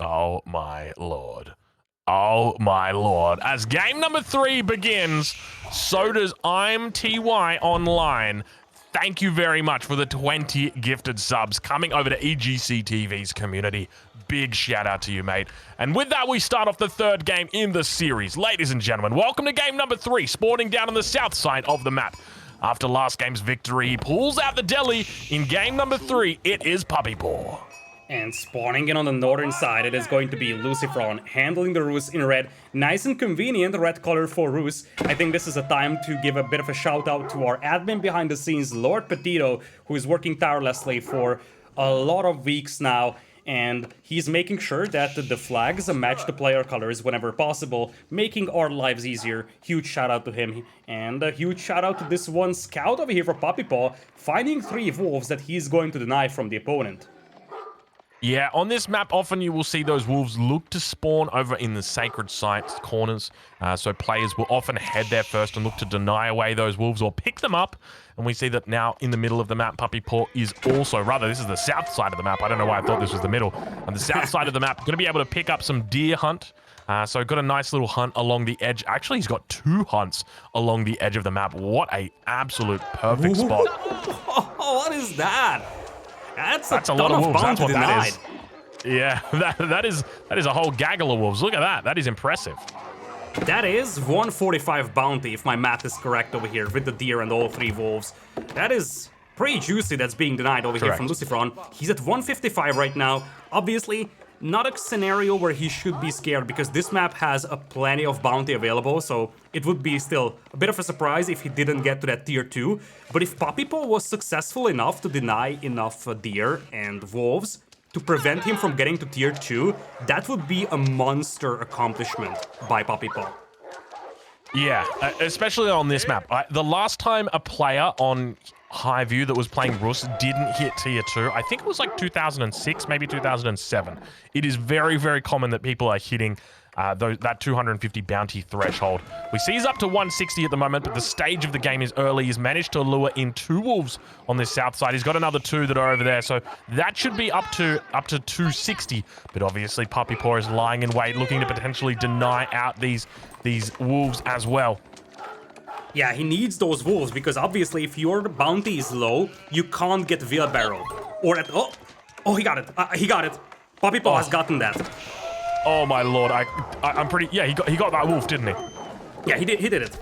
Oh my lord. Oh my lord. As game number 3 begins, so does I'm TY Online. Thank you very much for the 20 gifted subs coming over to EGC TV's community. Big shout out to you, mate. And with that, we start off the 3rd game in the series. Ladies and gentlemen, welcome to game number 3, spawning down on the south side of the map. After last game's victory, he pulls out the deli. In game number 3, it is PuppyPaw. And spawning in on the northern side, it is going to be LucifroN, handling the Roos in red. Nice and convenient red color for Roos. I think this is a time to give a bit of a shout out to our admin behind the scenes, Lord Petito, who is working tirelessly for a lot of weeks now. And he's making sure that the flags match the player colors whenever possible, making our lives easier. Huge shout out to him. And a huge shout out to this one scout over here for PuppyPaw, finding 3 wolves that he's going to deny from the opponent. Yeah, on this map, often you will see those wolves look to spawn over in the sacred sites corners. So players will often head there first and look to deny away those wolves or pick them up. And we see that now in the middle of the map, PuppyPaw is also, rather, this is the south side of the map. I don't know why I thought this was the middle. On the south side of the map, going to be able to pick up some deer hunt. So got a nice little hunt along the edge. Actually, he's got 2 hunts along the edge of the map. What a absolute perfect spot. What is that? That's a lot of wolves. That's what that is. Yeah, that is a whole gaggle of wolves. Look at that. That is impressive. That is 145 bounty, if my math is correct over here, with the deer and all 3 wolves. That is pretty juicy that's being denied over here from LucifroN. He's at 155 right now. Obviously, not a scenario where he should be scared, because this map has a plenty of bounty available, so it would be still a bit of a surprise if he didn't get to that tier 2. But if PuppyPaw was successful enough to deny enough deer and wolves to prevent him from getting to tier 2, that would be a monster accomplishment by PuppyPaw. Yeah, especially on this map. The last time a player on High View that was playing Rus didn't hit tier 2, I think it was like 2006, maybe 2007. It is very, very common that people are hitting that 250 bounty threshold. We see he's up to 160 at the moment, but the stage of the game is early. He's managed to lure in 2 wolves on this south side. He's got another 2 that are over there, so that should be up to 260. But obviously, PuppyPaw is lying in wait, looking to potentially deny out these wolves as well. Yeah, he needs those wolves, because obviously if your bounty is low, you can't get wheelbarrow. Or at... Oh, he got it. He got it. PuppyPaw has gotten that. Oh my lord, I'm pretty... Yeah, he got that wolf, didn't he? Yeah, he did it.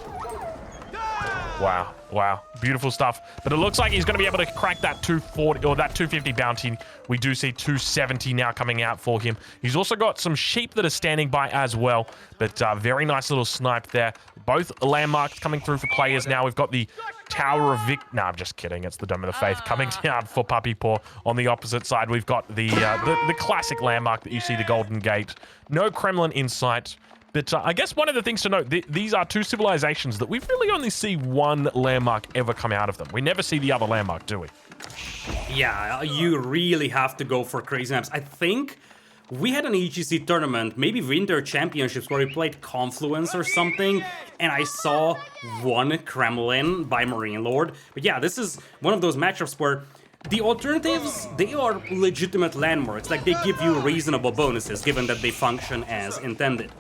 Wow. Beautiful stuff. But it looks like he's going to be able to crack that 240 or that 250 bounty. We do see 270 now coming out for him. He's also got some sheep that are standing by as well. But very nice little snipe there. Both landmarks coming through for players now. We've got the Tower of Vic... No, I'm just kidding. It's the Dome of the Faith coming down for PuppyPaw. On the opposite side, we've got the classic landmark that you see, the Golden Gate. No Kremlin in sight. But I guess one of the things to note, these are 2 civilizations that we really only see one landmark ever come out of them. We never see the other landmark, do we? Yeah, you really have to go for crazy maps. I think we had an EGC tournament, maybe Winter Championships, where we played Confluence or something, and I saw 1 Kremlin by Marine Lord. But yeah, this is one of those matchups where the alternatives, they are legitimate landmarks. Like, they give you reasonable bonuses, given that they function as intended.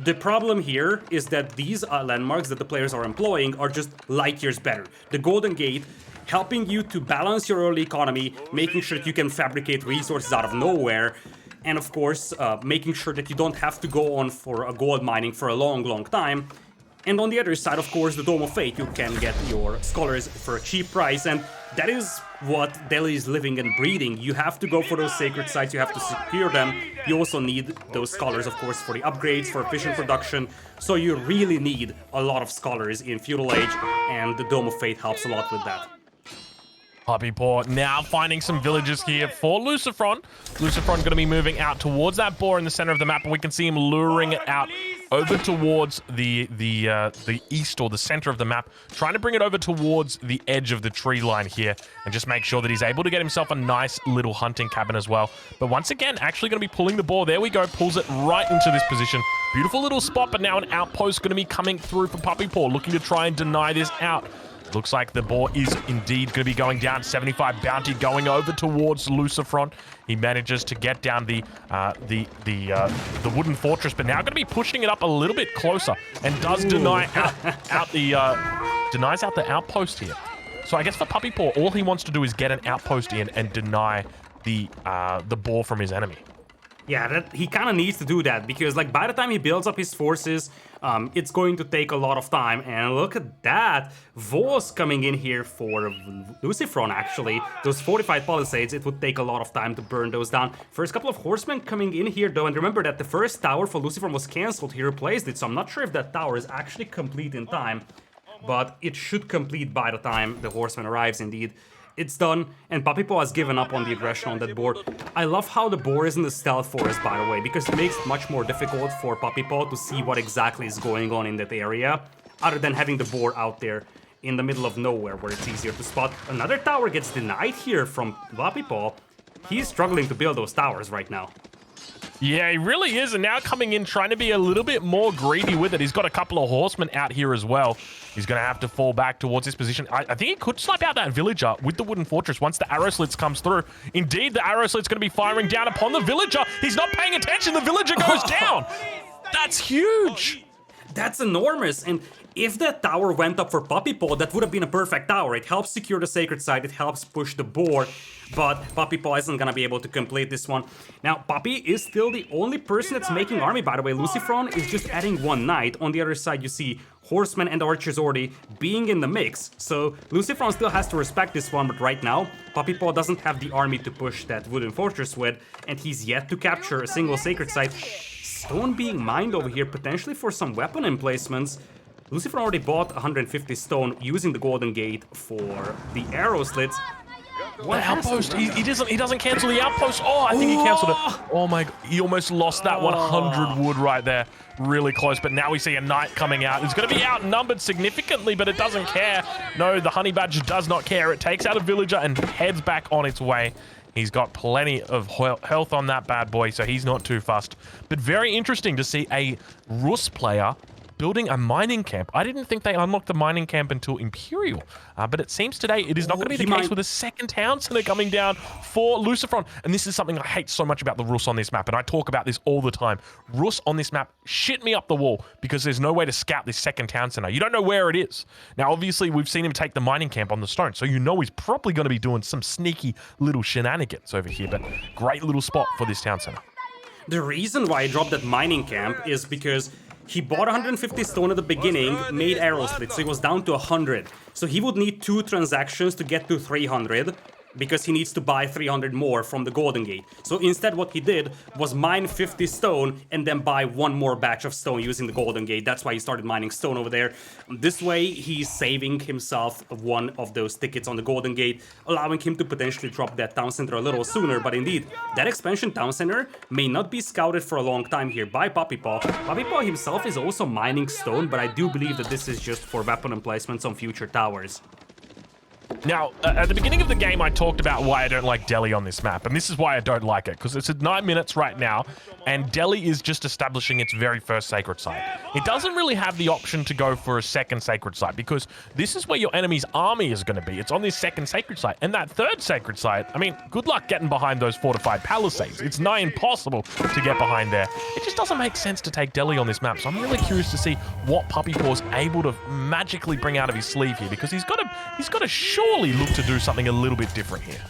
The problem here is that these landmarks that the players are employing are just light years better. The Golden Gate, helping you to balance your early economy, making sure that you can fabricate resources out of nowhere, and of course, making sure that you don't have to go on for a gold mining for a long time. And on the other side, of course, the Dome of Fate, you can get your scholars for a cheap price, and that is what Delhi is living and breathing. You have to go for those sacred sites, you have to secure them. You also need those scholars, of course, for the upgrades, for efficient production. So you really need a lot of scholars in Feudal Age, and the Dome of Fate helps a lot with that. PuppyPaw now finding some villages here for LucifroN. LucifroN going to be moving out towards that boar in the center of the map, and we can see him luring it out over towards the east or the center of the map, trying to bring it over towards the edge of the tree line here and just make sure that he's able to get himself a nice little hunting cabin as well. But once again, actually going to be pulling the boar. There we go, pulls it right into this position. Beautiful little spot, but now an outpost going to be coming through for PuppyPaw, looking to try and deny this out. Looks like the boar is indeed going to be going down. 75 bounty going over towards LucifroN. He manages to get down the wooden fortress, but now going to be pushing it up a little bit closer and does deny denies out the outpost here. So I guess for PuppyPaw, all he wants to do is get an outpost in and deny the boar from his enemy. Yeah, he kind of needs to do that because, like, by the time he builds up his forces, it's going to take a lot of time. And look at that, Voss coming in here for LucifroN. Actually, those fortified palisades, it would take a lot of time to burn those down. First couple of horsemen coming in here, though, and remember that the first tower for LucifroN was cancelled. He replaced it, so I'm not sure if that tower is actually complete in time, but it should complete by the time the horseman arrives. Indeed. It's done, and PuppyPaw has given up on the aggression on that board. I love how the boar is in the stealth forest, by the way, because it makes it much more difficult for PuppyPaw to see what exactly is going on in that area, other than having the boar out there in the middle of nowhere where it's easier to spot. Another tower gets denied here from PuppyPaw. He's struggling to build those towers right now. Yeah, he really is, and now coming in trying to be a little bit more greedy with it. He's got a couple of horsemen out here as well. He's going to have to fall back towards his position. I think he could snipe out that villager with the wooden fortress once the arrow slits comes through. Indeed, the arrow slit's going to be firing down upon the villager. He's not paying attention. The villager goes down. That's huge. That's enormous, and if that tower went up for PuppyPaw, that would have been a perfect tower. It helps secure the sacred site, it helps push the board, but PuppyPaw isn't gonna be able to complete this one. Now, Puppy is still the only person that's making army, by the way. LucifroN is just adding one knight. On the other side, you see horsemen and archers already being in the mix, so LucifroN still has to respect this one, but right now, PuppyPaw doesn't have the army to push that wooden fortress with, and he's yet to capture a single sacred site. Stone being mined over here, potentially for some weapon emplacements. LucifroN already bought 150 stone using the golden gate for the arrow slits. What outpost? He doesn't cancel the outpost. Oh, I think he canceled it. Oh my, he almost lost that 100 wood right there. Really close, but now we see a knight coming out. It's going to be outnumbered significantly, but it doesn't care. No, the honey badger does not care. It takes out a villager and heads back on its way. He's got plenty of health on that bad boy, so he's not too fussed. But very interesting to see a Rus player building a mining camp. I didn't think they unlocked the mining camp until Imperial, but it seems today it is not going to be the case with a second town center coming down for LucifroN. And this is something I hate so much about the Rus on this map, and I talk about this all the time. Rus on this map shit me up the wall because there's no way to scout this second town center. You don't know where it is. Now, obviously, we've seen him take the mining camp on the stone, so you know he's probably going to be doing some sneaky little shenanigans over here, but great little spot for this town center. The reason why I dropped that mining camp is because he bought 150 stone at the beginning, made arrow slits, so he was down to 100. So he would need 2 transactions to get to 300, because he needs to buy 300 more from the Golden Gate. So instead what he did was mine 50 stone and then buy 1 more batch of stone using the Golden Gate. That's why he started mining stone over there. This way he's saving himself one of those tickets on the Golden Gate, allowing him to potentially drop that town center a little sooner. But indeed, that expansion town center may not be scouted for a long time here by PuppyPaw. PuppyPaw himself is also mining stone, but I do believe that this is just for weapon emplacements on future towers. Now, at the beginning of the game, I talked about why I don't like Delhi on this map, and this is why I don't like it, because it's at 9 minutes right now, and Delhi is just establishing its very first sacred site. It doesn't really have the option to go for a second sacred site, because this is where your enemy's army is going to be. It's on this second sacred site, and that third sacred site, I mean, good luck getting behind those fortified palisades. It's nigh impossible to get behind there. It just doesn't make sense to take Delhi on this map, so I'm really curious to see what PuppyPaw's able to magically bring out of his sleeve here, because he's got to surely look to do something a little bit different here.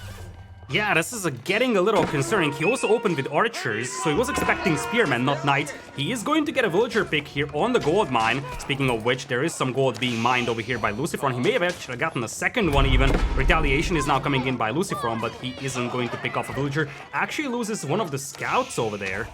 Yeah, this is getting a little concerning. He also opened with archers, so he was expecting spearmen, not knights. He is going to get a villager pick here on the gold mine. Speaking of which, there is some gold being mined over here by LucifroN. He may have actually gotten a second one even. Retaliation is now coming in by LucifroN, but he isn't going to pick off a villager. Actually loses one of the scouts over there.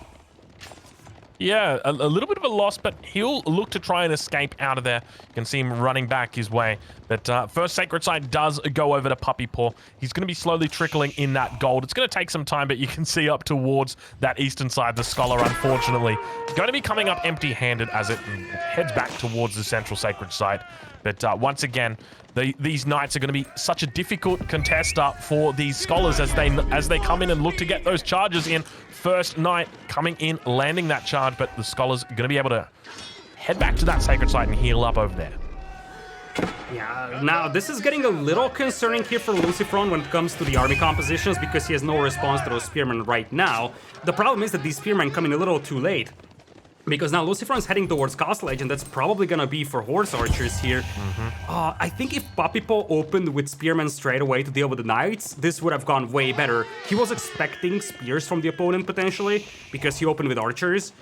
Yeah, a little bit of a loss, but he'll look to try and escape out of there. You can see him running back his way. But first sacred site does go over to PuppyPaw. He's going to be slowly trickling in that gold. It's going to take some time, but you can see up towards that eastern side, the scholar, unfortunately, going to be coming up empty-handed as it heads back towards the central sacred site. But once again, these knights are going to be such a difficult contest up for these scholars as they come in and look to get those charges in. First knight coming in, landing that charge, but the scholars are going to be able to head back to that sacred site and heal up over there. Yeah, now this is getting a little concerning here for LucifroN when it comes to the army compositions because he has no response to those spearmen right now. The problem is that these spearmen come in a little too late. Because now LucifroN is heading towards Castle Age, and that's probably gonna be for horse archers here. I think if PuppyPaw opened with spearmen straight away to deal with the knights, this would have gone way better. He was expecting spears from the opponent potentially, because he opened with archers.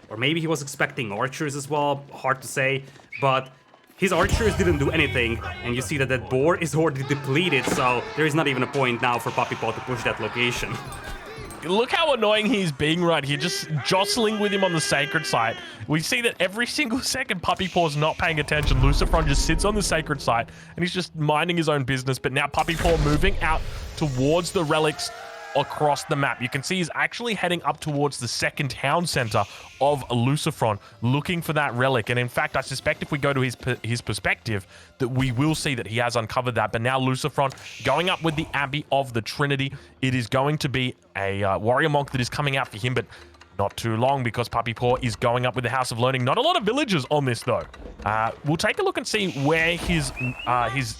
Or maybe he was expecting archers as well, hard to say. But his archers didn't do anything, and you see that that boar is already depleted, so there is not even a point now for PuppyPaw to push that location. Look how annoying he's being right here, just jostling with him on the sacred site. We see that every single second PuppyPaw's not paying attention. LucifroN just sits on the sacred site, and he's just minding his own business. But now PuppyPaw moving out towards the relics across the map. You can see he's actually heading up towards the second town center of LucifroN, looking for that relic. And in fact, I suspect if we go to his perspective, that we will see that he has uncovered that. But now LucifroN going up with the Abbey of the Trinity. It is going to be a warrior monk that is coming out for him, but not too long because PuppyPaw is going up with the House of Learning. Not a lot of villagers on this though. We'll take a look and see where his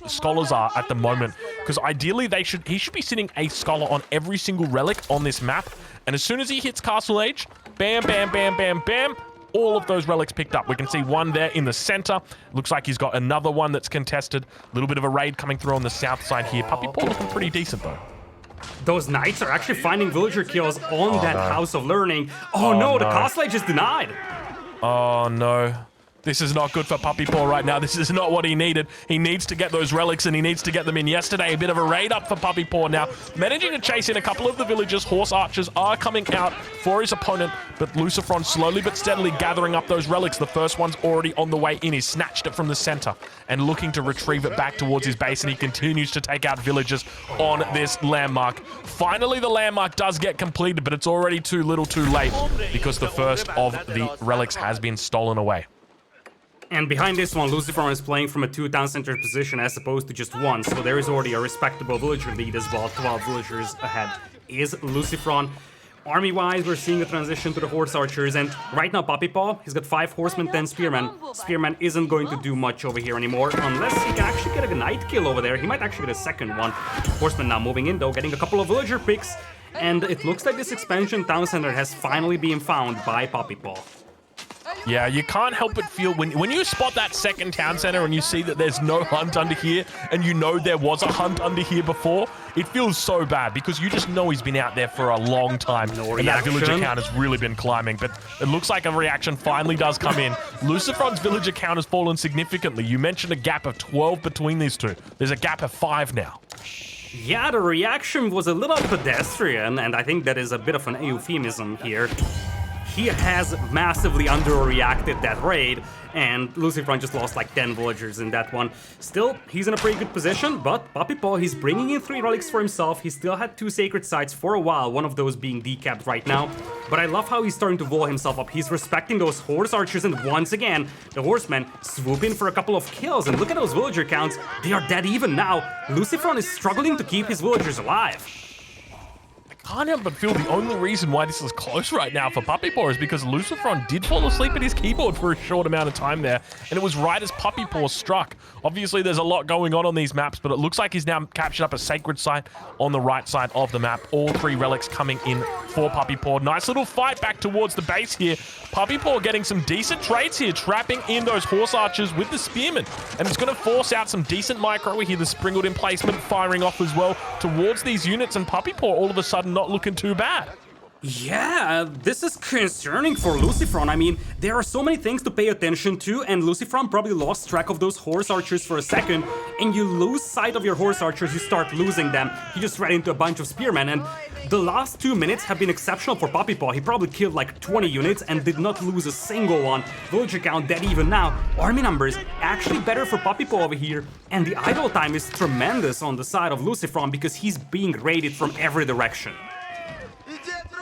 scholars are at the moment, because ideally he should be sitting a scholar on every single relic on this map. And as soon as he hits Castle Age, bam, bam, bam, bam, bam, all of those relics picked up. We can see one there in the center. Looks like he's got another one that's contested. A little bit of a raid coming through on the south side here. PuppyPaw looking pretty decent though. Those knights are actually finding villager kills on that House of Learning. Oh no, the Castle Age is denied. Oh no. This is not good for PuppyPaw right now. This is not what he needed. He needs to get those relics, and he needs to get them in yesterday. A bit of a raid up for PuppyPaw now. Managing to chase in a couple of the villagers. Horse archers are coming out for his opponent, but LucifroN slowly but steadily gathering up those relics. The first one's already on the way in. He snatched it from the center and looking to retrieve it back towards his base, and he continues to take out villagers on this landmark. Finally, the landmark does get completed, but it's already too little too late because the first of the relics has been stolen away. And behind this one, LucifroN is playing from a 2-town center position as opposed to just one, so there is already a respectable villager lead as well. 12 villagers ahead is LucifroN. Army-wise, we're seeing a transition to the horse archers, and right now PuppyPaw, he's got 5 horsemen, 10 spearmen. Spearman isn't going to do much over here anymore, unless he can actually get a knight kill over there. He might actually get a second one. Horsemen now moving in though, getting a couple of villager picks, and it looks like this expansion town center has finally been found by PuppyPaw. Yeah, you can't help but feel when you spot that second town center and you see that there's no hunt under here, and you know there was a hunt under here before, it feels so bad because you just know he's been out there for a long time. And that villager count has really been climbing, but it looks like a reaction finally does come in. LucifroN's villager count has fallen significantly. You mentioned a gap of 12 between these two. There's a gap of 5 now. Yeah, the reaction was a little pedestrian, and I think that is a bit of an euphemism here. He has massively underreacted that raid, and LucifroN just lost like 10 villagers in that one. Still, he's in a pretty good position, but PuppyPaw, he's bringing in 3 relics for himself. He still had 2 sacred sites for a while, one of those being decapped right now. But I love how he's starting to wall himself up. He's respecting those horse archers, and once again, the horsemen swoop in for a couple of kills. And look at those villager counts. They are dead even now. LucifroN is struggling to keep his villagers alive. I can't help but feel the only reason why this is close right now for PuppyPaw is because LucifroN did fall asleep at his keyboard for a short amount of time there, and it was right as PuppyPaw struck. Obviously, there's a lot going on these maps, but it looks like he's now captured up a sacred site on the right side of the map. All 3 relics coming in for PuppyPaw. Nice little fight back towards the base here. PuppyPaw getting some decent trades here, trapping in those horse archers with the spearmen, and it's going to force out some decent micro here. The sprinkled in placement firing off as well towards these units, and PuppyPaw all of a sudden not looking too bad. Yeah, this is concerning for LucifroN. I mean, there are so many things to pay attention to, and LucifroN probably lost track of those horse archers for a second, and you lose sight of your horse archers, you start losing them. He just ran into a bunch of spearmen, and the last 2 minutes have been exceptional for PuppyPaw. He probably killed like 20 units and did not lose a single one. Villager count dead even now. Army numbers actually better for PuppyPaw over here, and the idle time is tremendous on the side of LucifroN because he's being raided from every direction.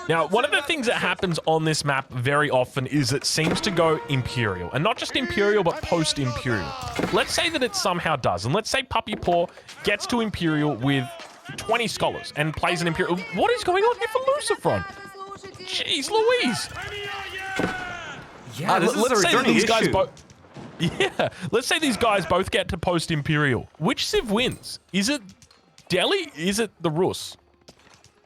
Now, one of the things that happens on this map very often is it seems to go Imperial. And not just Imperial, but post-Imperial. Let's say that it somehow does. And let's say PuppyPaw gets to Imperial with 20 scholars and plays an Imperial. What is going on here for LucifroN? Jeez Louise. Yeah, this is a returning issue. Yeah, let's say these guys both get to post-Imperial. Which Civ wins? Is it Delhi? Is it the Rus?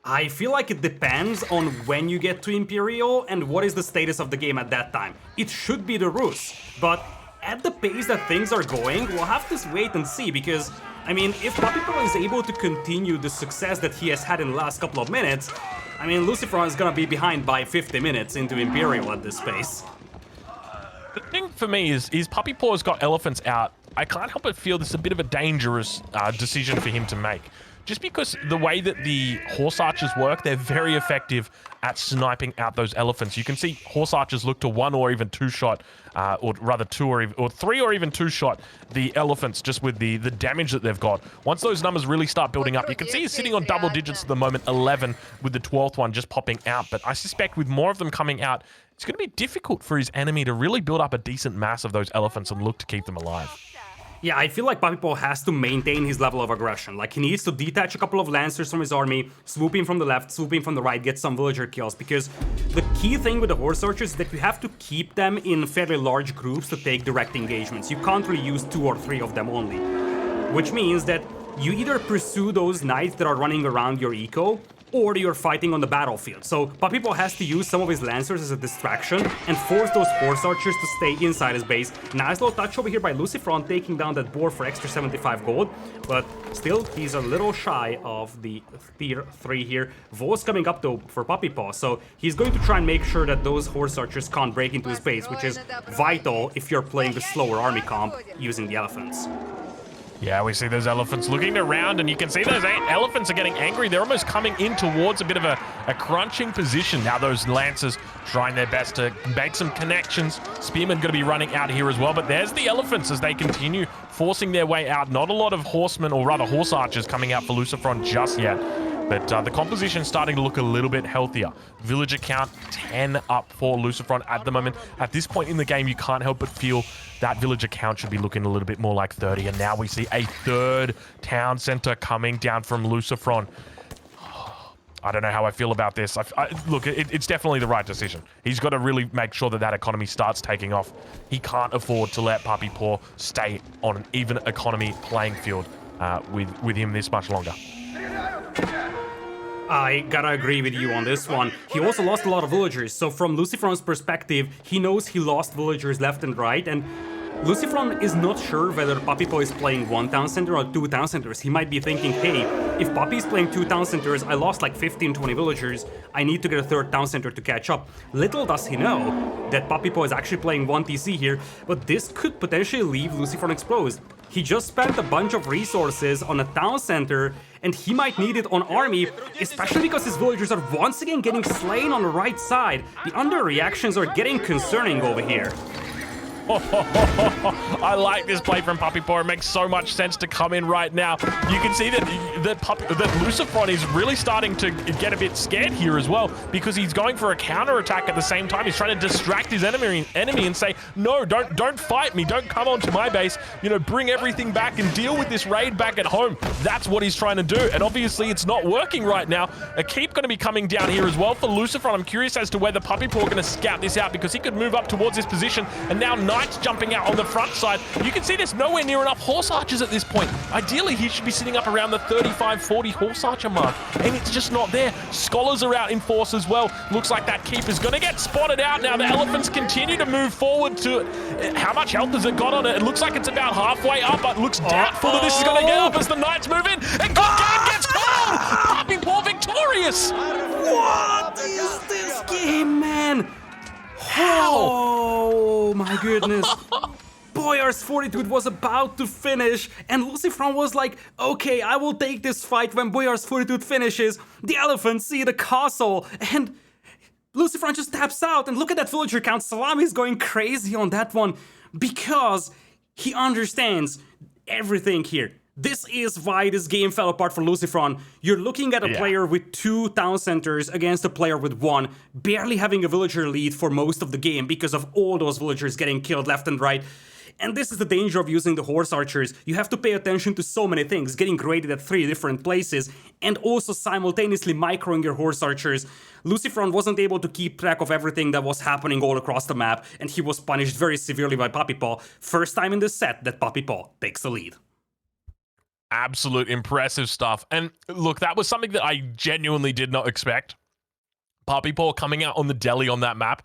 I feel like it depends on when you get to Imperial and what is the status of the game at that time. It should be the Rus, but at the pace that things are going, we'll have to wait and see because, I mean, if PuppyPaw is able to continue the success that he has had in the last couple of minutes, I mean, LucifroN is gonna be behind by 50 minutes into Imperial at this pace. The thing for me is PuppyPaw's got elephants out. I can't help but feel this is a bit of a dangerous decision for him to make. Just because the way that the horse archers work, they're very effective at sniping out those elephants. You can see horse archers look to one or even two shot, or rather two or three or even two shot the elephants just with the damage that they've got. Once those numbers really start building up, you can see he's sitting on double digits at the moment, 11 with the 12th one just popping out. But I suspect with more of them coming out, it's going to be difficult for his enemy to really build up a decent mass of those elephants and look to keep them alive. Yeah, I feel like PuppyPaw has to maintain his level of aggression. Like, he needs to detach a couple of Lancers from his army, swoop in from the left, swoop in from the right, get some villager kills, because the key thing with the Horse Archers is that you have to keep them in fairly large groups to take direct engagements. You can't really use 2 or 3 of them only. Which means that you either pursue those knights that are running around your eco, or you're fighting on the battlefield. So PuppyPaw has to use some of his Lancers as a distraction and force those Horse Archers to stay inside his base. Nice little touch over here by LucifroN, taking down that boar for extra 75 gold, but still, he's a little shy of the tier 3 here. Vo's coming up though for PuppyPaw, so he's going to try and make sure that those Horse Archers can't break into his base, which is vital if you're playing the slower army comp using the elephants. Yeah, we see those elephants looking around, and you can see those elephants are getting angry. They're almost coming in towards a bit of a crunching position. Now those Lancers trying their best to make some connections. Spearmen going to be running out here as well, but there's the elephants as they continue forcing their way out. Not a lot of horsemen, or rather horse archers, coming out for LucifroN just yet. But the composition starting to look a little bit healthier. Villager count 10 up for LucifroN at the moment. At this point in the game, you can't help but feel that villager count should be looking a little bit more like 30. And now we see a third town center coming down from LucifroN. I don't know how I feel about this. Look, it's definitely the right decision. He's got to really make sure that that economy starts taking off. He can't afford to let PuppyPaw stay on an even economy playing field with him this much longer. I gotta agree with you on this one. He also lost a lot of villagers, so from LucifroN's perspective, he knows he lost villagers left and right, and LucifroN is not sure whether PuppyPaw is playing 1 town center or 2 town centers. He might be thinking, hey, if Puppy is playing 2 town centers, I lost like 15, 20 villagers, I need to get a 3rd town center to catch up. Little does he know that PuppyPaw is actually playing 1 TC here, but this could potentially leave LucifroN exposed. He just spent a bunch of resources on a town center, and he might need it on army, especially because his villagers are once again getting slain on the right side. The underreactions are getting concerning over here. I like this play from PuppyPaw. It makes so much sense to come in right now. You can see that LucifroN is really starting to get a bit scared here as well, because he's going for a counter-attack at the same time. He's trying to distract his enemy and say, no, don't fight me. Don't come onto my base. You know, bring everything back and deal with this raid back at home. That's what he's trying to do. And obviously, it's not working right now. A keep going to be coming down here as well for LucifroN. I'm curious as to whether PuppyPaw are going to scout this out, because he could move up towards this position. And now Knights jumping out on the front side. You can see there's nowhere near enough horse archers at this point. Ideally, he should be sitting up around the 35-40 horse archer mark, and it's just not there. Scholars are out in force as well. Looks like that keep is going to get spotted out now. The elephants continue to move forward to it. How much health has it got on it? It looks like it's about halfway up, but looks doubtful that this is going to get up as the Knights move in. And good game gets called! PuppyPaw victorious! What is this game, man? How? Oh my goodness. Boyar's Fortitude was about to finish, and LucifroN was like, okay, I will take this fight when Boyar's Fortitude finishes. The elephants see the castle, and LucifroN just taps out, and look at that villager count. Salami's going crazy on that one, because he understands everything here. This is why this game fell apart for LucifroN. You're looking at a player with 2 town centers against a player with 1, barely having a villager lead for most of the game because of all those villagers getting killed left and right. And this is the danger of using the horse archers. You have to pay attention to so many things, getting graded at 3 different places, and also simultaneously microing your horse archers. LucifroN wasn't able to keep track of everything that was happening all across the map, and he was punished very severely by PuppyPaw. First time in this set that PuppyPaw takes the lead. Absolute impressive stuff. And look, that was something that I genuinely did not expect. PuppyPaw coming out on the deli on that map.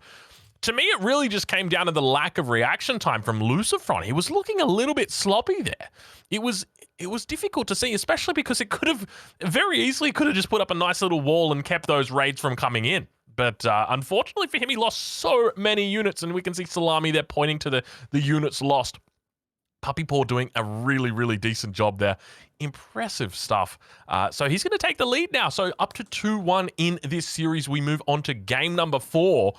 To me, it really just came down to the lack of reaction time from LucifroN. He was looking a little bit sloppy there. It was difficult to see, especially because it could have very easily just put up a nice little wall and kept those raids from coming in. But unfortunately for him, he lost so many units, and we can see Salami there pointing to the units lost. PuppyPaw doing a really, really decent job there. Impressive stuff. So he's going to take the lead now. So up to 2-1 in this series. We move on to game number 4,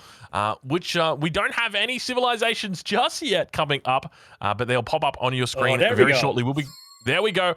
which we don't have any civilizations just yet coming up, but they'll pop up on your screen very shortly. There we go.